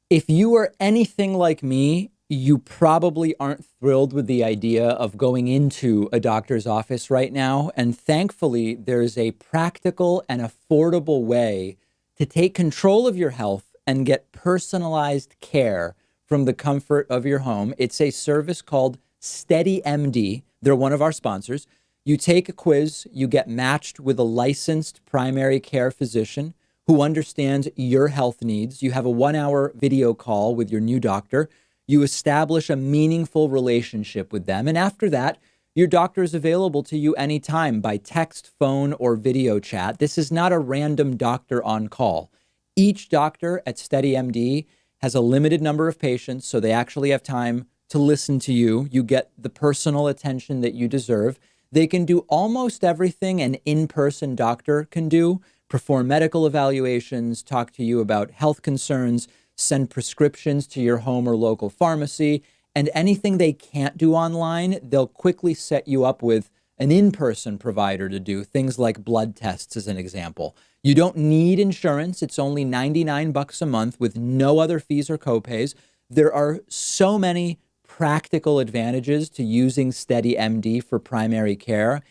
If you are anything like me, you probably aren't thrilled with the idea of going into a doctor's office right now. And thankfully, there's a practical and affordable way to take control of your health and get personalized care from the comfort of your home. It's a service called SteadyMD. They're one of our sponsors. You take a quiz, you get matched with a licensed primary care physician who understands your health needs. You have a 1-hour video call with your new doctor. You establish a meaningful relationship with them. And after that, your doctor is available to you anytime by text, phone, or video chat. This is not a random doctor on call. Each doctor at SteadyMD has a limited number of patients, so they actually have time to listen to you. You get the personal attention that you deserve. They can do almost everything an in-person doctor can do: perform medical evaluations, talk to you about health concerns, send prescriptions to your home or local pharmacy, and anything they can't do online, they'll quickly set you up with an in-person provider to do, things like blood tests, as an example. You don't need insurance. It's only $99 a month with no other fees or copays. There are so many practical advantages to using SteadyMD for primary care,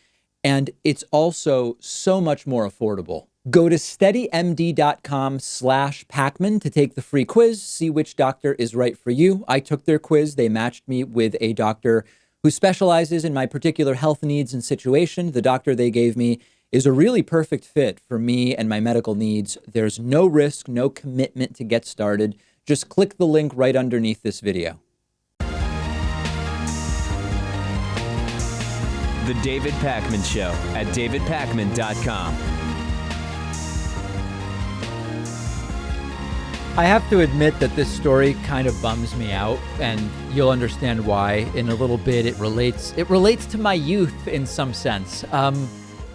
and it's also so much more affordable. Go to steadymd.com/Pakman to take the free quiz, see which doctor is right for you. I took their quiz. They matched me with a doctor who specializes in my particular health needs and situation. The doctor they gave me is a really perfect fit for me and my medical needs. There's no risk, no commitment to get started. Just click the link right underneath this video. The David Pakman Show at davidpakman.com. I have to admit that this story kind of bums me out, and you'll understand why in a little bit. It relates to my youth in some sense.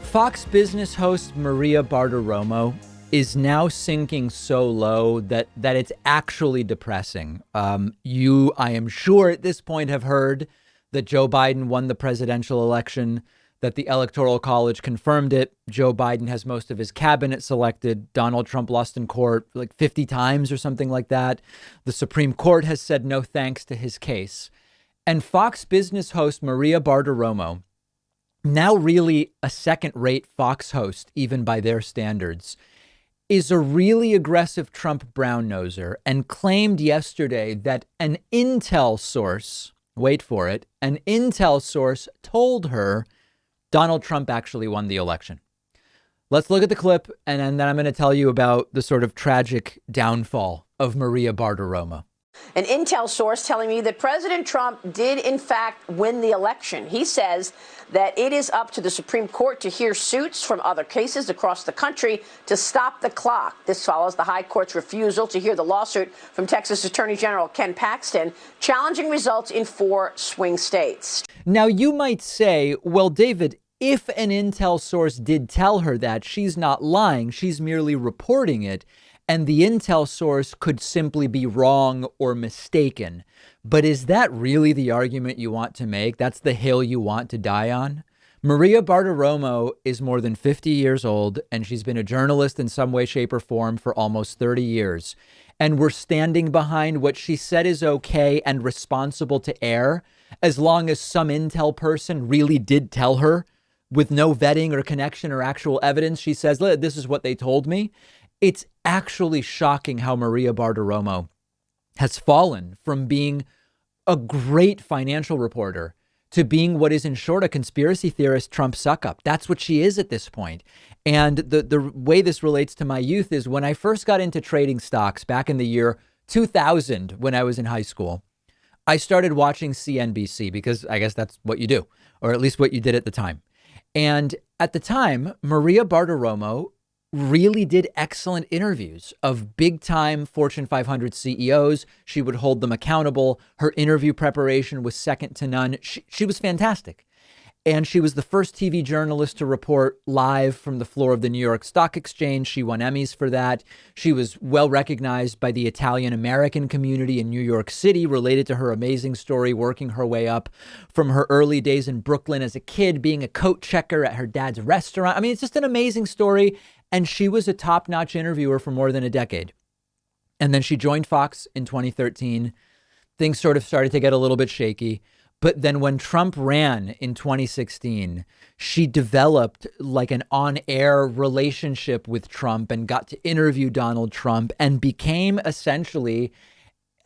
Fox Business host Maria Bartiromo is now sinking so low that it's actually depressing. You, I am sure at this point, have heard that Joe Biden won the presidential election, that the Electoral College confirmed it. Joe Biden has most of his cabinet selected. Donald Trump lost in court like 50 times or something like that. The Supreme Court has said no thanks to his case. And Fox Business host Maria Bartiromo, now really a second-rate Fox host, even by their standards, is a really aggressive Trump brown-noser and claimed yesterday that an intel source, wait for it, an intel source told her Donald Trump actually won the election. Let's look at the clip, and then I'm going to tell you about the sort of tragic downfall of Maria Bartiromo. An intel source telling me that President Trump did, in fact, win the election. He says that it is up to the Supreme Court to hear suits from other cases across the country to stop the clock. This follows the High Court's refusal to hear the lawsuit from Texas Attorney General Ken Paxton challenging results in 4 swing states. Now, you might say, well, David, if an intel source did tell her that, she's not lying. She's merely reporting it. And the intel source could simply be wrong or mistaken. But is that really the argument you want to make? That's the hill you want to die on? Maria Bartiromo is more than 50 years old, and she's been a journalist in some way, shape, or form for almost 30 years. And we're standing behind what she said is okay and responsible to air, as long as some intel person really did tell her with no vetting or connection or actual evidence. She says, this is what they told me. It's actually shocking how Maria Bartiromo has fallen from being a great financial reporter to being what is in short a conspiracy theorist Trump suck up. That's what she is at this point. And the way this relates to my youth is when I first got into trading stocks back in the year 2000, when I was in high school, I started watching CNBC because I guess that's what you do, or at least what you did at the time. And at the time, Maria Bartiromo really did excellent interviews of big time Fortune 500 CEOs. She would hold them accountable. Her interview preparation was second to none. She was fantastic. And she was the first TV journalist to report live from the floor of the New York Stock Exchange. She won Emmys for that. She was well recognized by the Italian American community in New York City, related to her amazing story, working her way up from her early days in Brooklyn as a kid, being a coat checker at her dad's restaurant. I mean, it's just an amazing story. And she was a top-notch interviewer for more than a decade. And then she joined Fox in 2013. Things sort of started to get a little bit shaky. But then when Trump ran in 2016, she developed like an on-air relationship with Trump and got to interview Donald Trump and became essentially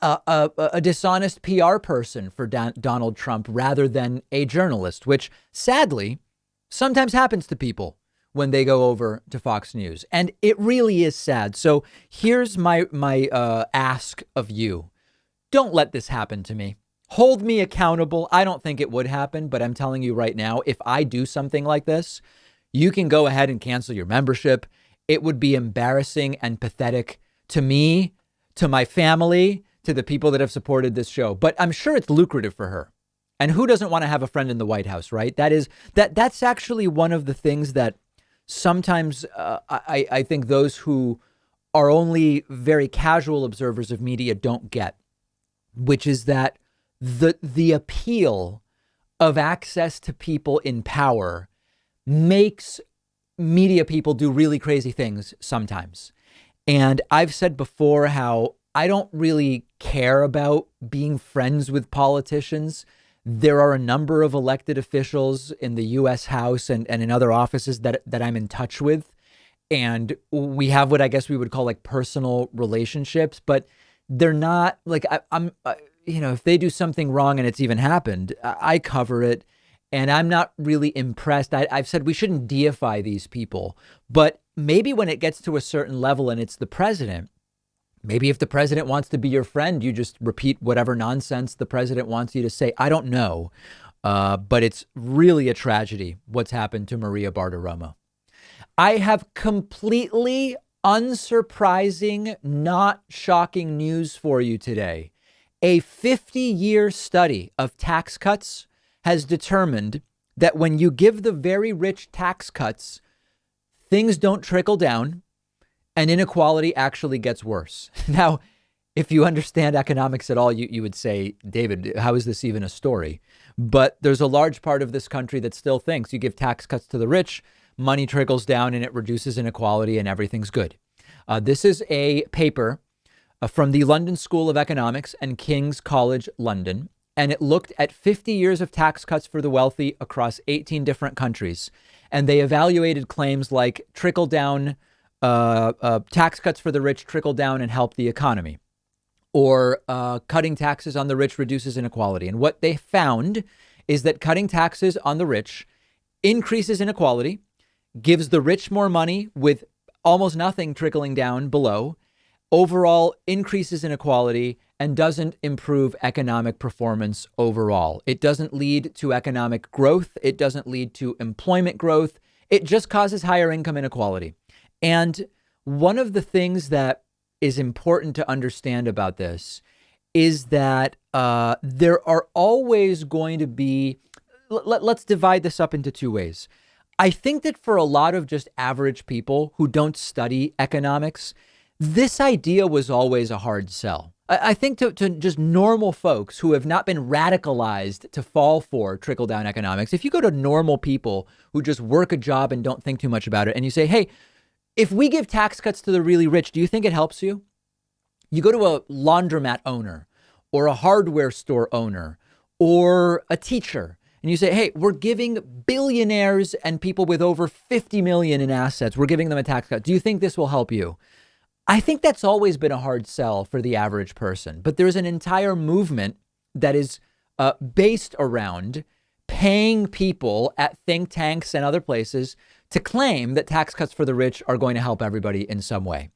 a dishonest PR person for Donald Trump rather than a journalist, which sadly sometimes happens to people when they go over to Fox News. And it really is sad. So here's my ask of you. Don't let this happen to me. Hold me accountable. I don't think it would happen, but I'm telling you right now, if I do something like this, you can go ahead and cancel your membership. It would be embarrassing and pathetic to me, to my family, to the people that have supported this show. But I'm sure it's lucrative for her. And who doesn't want to have a friend in the White House, right? That's actually one of the things that sometimes I think those who are only very casual observers of media don't get, which is that the appeal of access to people in power makes media people do really crazy things sometimes. And I've said before how I don't really care about being friends with politicians. There are a number of elected officials in the U.S. House and in other offices that I'm in touch with. And we have what I guess we would call like personal relationships, but they're not like I'm if they do something wrong and it's even happened, I cover it. And I'm not really impressed. I've said we shouldn't deify these people, but maybe when it gets to a certain level and it's the president, maybe if the president wants to be your friend, you just repeat whatever nonsense the president wants you to say. I don't know. But it's really a tragedy what's happened to Maria Bartiromo. I have completely unsurprising, not shocking news for you today. A 50-year study of tax cuts has determined that when you give the very rich tax cuts, things don't trickle down and inequality actually gets worse. Now, if you understand economics at all, you would say, David, how is this even a story? But there's a large part of this country that still thinks you give tax cuts to the rich, money trickles down and it reduces inequality and everything's good. This is a paper from the London School of Economics and King's College London, and it looked at 50 years of tax cuts for the wealthy across 18 different countries. And they evaluated claims like trickle down, tax cuts for the rich trickle down and help the economy, or cutting taxes on the rich reduces inequality. And what they found is that cutting taxes on the rich increases inequality, gives the rich more money with almost nothing trickling down below, overall increases inequality and doesn't improve economic performance overall. It doesn't lead to economic growth. It doesn't lead to employment growth. It just causes higher income inequality. And one of the things that is important to understand about this is that there are always going to be, let's divide this up into two ways. I think that for a lot of just average people who don't study economics, this idea was always a hard sell. I think to just normal folks who have not been radicalized to fall for trickle-down economics, if you go to normal people who just work a job and don't think too much about it, and you say, hey, if we give tax cuts to the really rich, do you think it helps you? You go to a laundromat owner or a hardware store owner or a teacher, and you say, hey, we're giving billionaires and people with over 50 million in assets, we're giving them a tax cut. Do you think this will help you? I think that's always been a hard sell for the average person. But there's an entire movement that is based around paying people at think tanks and other places to claim that tax cuts for the rich are going to help everybody in some way.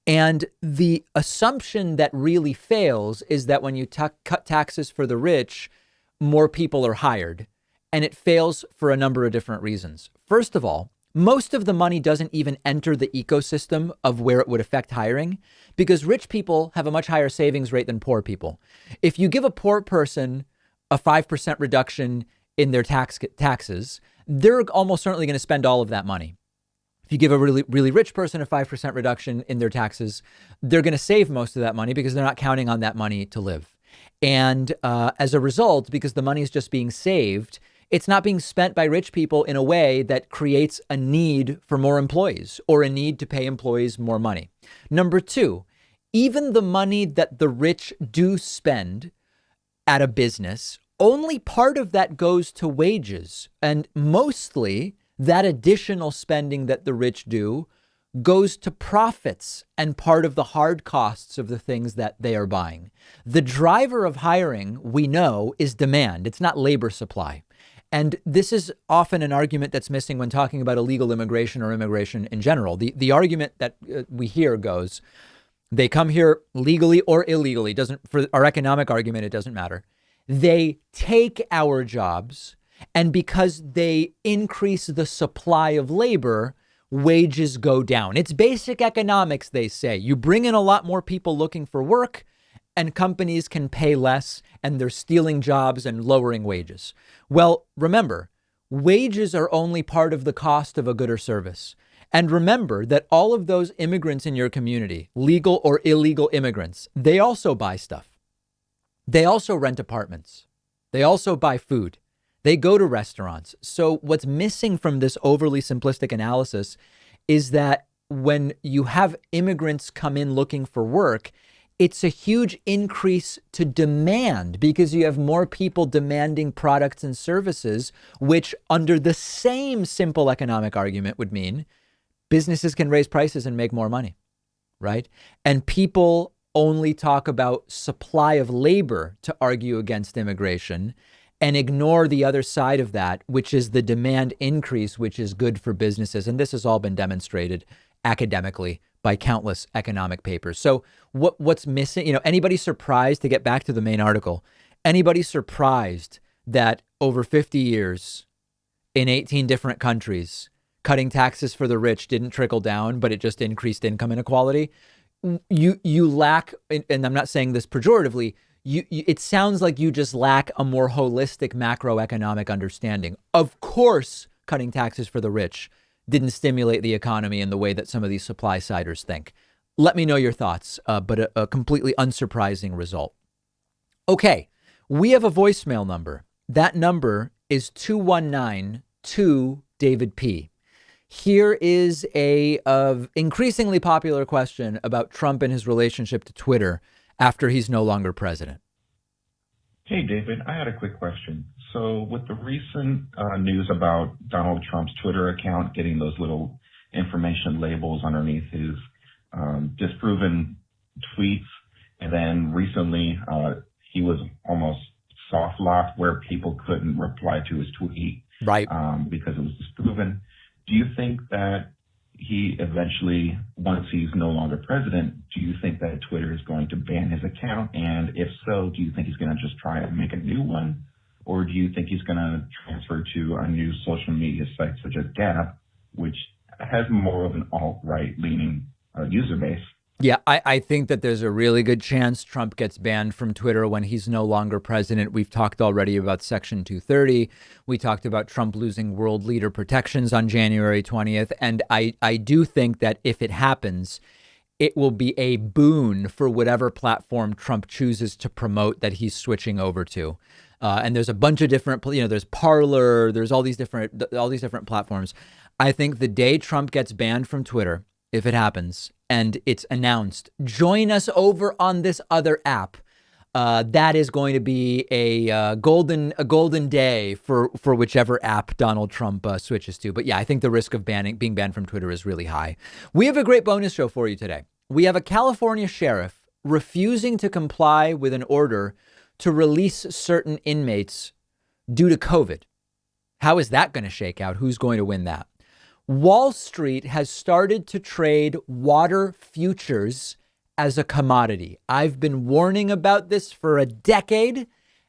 And the assumption that really fails is that when you cut taxes for the rich, more people are hired. And it fails for a number of different reasons. First of all, most of the money doesn't even enter the ecosystem of where it would affect hiring because rich people have a much higher savings rate than poor people. If you give a poor person a 5% reduction in their taxes, they're almost certainly going to spend all of that money. If you give a really, really rich person a 5% reduction in their taxes, they're going to save most of that money because they're not counting on that money to live. And as a result, because the money is just being saved, it's not being spent by rich people in a way that creates a need for more employees or a need to pay employees more money. Number two, even the money that the rich do spend at a business, only part of that goes to wages. And mostly that additional spending that the rich do goes to profits and part of the hard costs of the things that they are buying. The driver of hiring, we know, is demand. It's not labor supply. And this is often an argument that's missing when talking about illegal immigration or immigration in general. The argument that we hear goes, they come here legally or illegally. For our economic argument, it doesn't matter. They take our jobs, and because they increase the supply of labor, wages go down. It's basic economics, they say. You bring in a lot more people looking for work, and companies can pay less, and they're stealing jobs and lowering wages. Well, remember, wages are only part of the cost of a good or service. And remember that all of those immigrants in your community, legal or illegal immigrants, they also buy stuff. They also rent apartments. They also buy food. They go to restaurants. So what's missing from this overly simplistic analysis is that when you have immigrants come in looking for work, it's a huge increase to demand because you have more people demanding products and services, which under the same simple economic argument would mean businesses can raise prices and make more money, right? And people only talk about supply of labor to argue against immigration and ignore the other side of that, which is the demand increase, which is good for businesses. And this has all been demonstrated academically by countless economic papers. So what's missing, anybody surprised, to get back to the main article, anybody surprised that over 50 years in 18 different countries, cutting taxes for the rich didn't trickle down, but it just increased income inequality? You lack, and I'm not saying this pejoratively, it sounds like you just lack a more holistic macroeconomic understanding. Of course, cutting taxes for the rich didn't stimulate the economy in the way that some of these supply-siders think. Let me know your thoughts, but a completely unsurprising result. Okay, we have a voicemail number. That number is 219-2-DAVID-P. Here is a increasingly popular question about Trump and his relationship to Twitter after he's no longer president. Hey, David, I had a quick question. So with the recent news about Donald Trump's Twitter account getting those little information labels underneath his disproven tweets, and then recently he was almost soft locked where people couldn't reply to his tweet right? Because it was disproven. Do you think that he eventually, once he's no longer president, do you think that Twitter is going to ban his account? And if so, do you think he's going to just try and make a new one? Or do you think he's going to transfer to a new social media site such as Gab, which has more of an alt-right leaning user base? Yeah, I think that there's a really good chance Trump gets banned from Twitter when he's no longer president. We've talked already about Section 230. We talked about Trump losing world leader protections on January 20th. And I do think that if it happens, it will be a boon for whatever platform Trump chooses to promote that he's switching over to. And there's a bunch of different, there's Parler, there's all these different platforms. I think the day Trump gets banned from Twitter, if it happens, and it's announced, join us over on this other app, that is going to be a golden day for whichever app Donald Trump switches to. But yeah, I think the risk of being banned from Twitter is really high. We have a great bonus show for you today. We have a California sheriff refusing to comply with an order to release certain inmates due to COVID. How is that going to shake out? Who's going to win that? Wall Street has started to trade water futures as a commodity. I've been warning about this for a decade,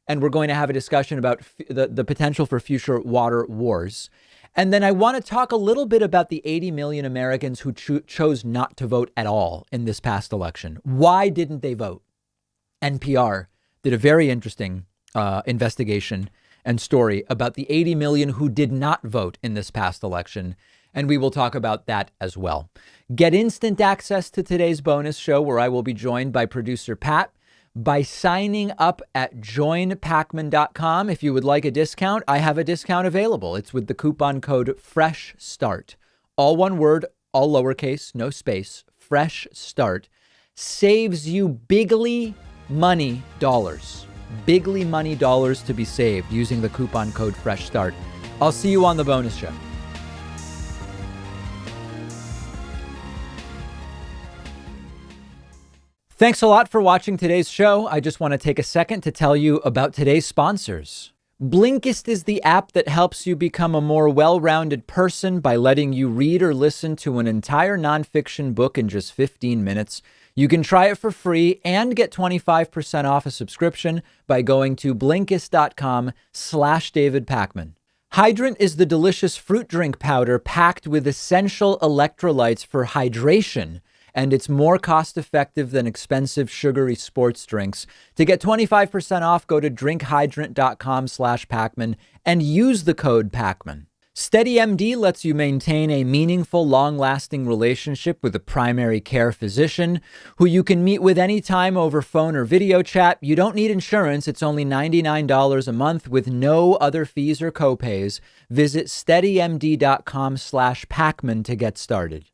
and we're going to have a discussion about the potential for future water wars. And then I want to talk a little bit about the 80 million Americans who chose not to vote at all in this past election. Why didn't they vote? NPR did a very interesting investigation and story about the 80 million who did not vote in this past election. And we will talk about that as well. Get instant access to today's bonus show, where I will be joined by producer Pat, by signing up at joinpakman.com. If you would like a discount, I have a discount available. It's with the coupon code Fresh Start. All one word, all lowercase, no space. Fresh Start saves you bigly money dollars. Bigly money dollars to be saved using the coupon code Fresh Start. I'll see you on the bonus show. Thanks a lot for watching today's show. I just want to take a second to tell you about today's sponsors. Blinkist is the app that helps you become a more well-rounded person by letting you read or listen to an entire nonfiction book in just 15 minutes. You can try it for free and get 25% off a subscription by going to Blinkist.com/David Pakman. Hydrant is the delicious fruit drink powder packed with essential electrolytes for hydration, and it's more cost-effective than expensive sugary sports drinks. To get 25% off, go to drinkhydrant.com/Pakman and use the code Pakman. SteadyMD lets you maintain a meaningful, long-lasting relationship with a primary care physician who you can meet with anytime over phone or video chat. You don't need insurance. It's only $99 a month with no other fees or copays. Visit SteadyMD.com/Pakman to get started.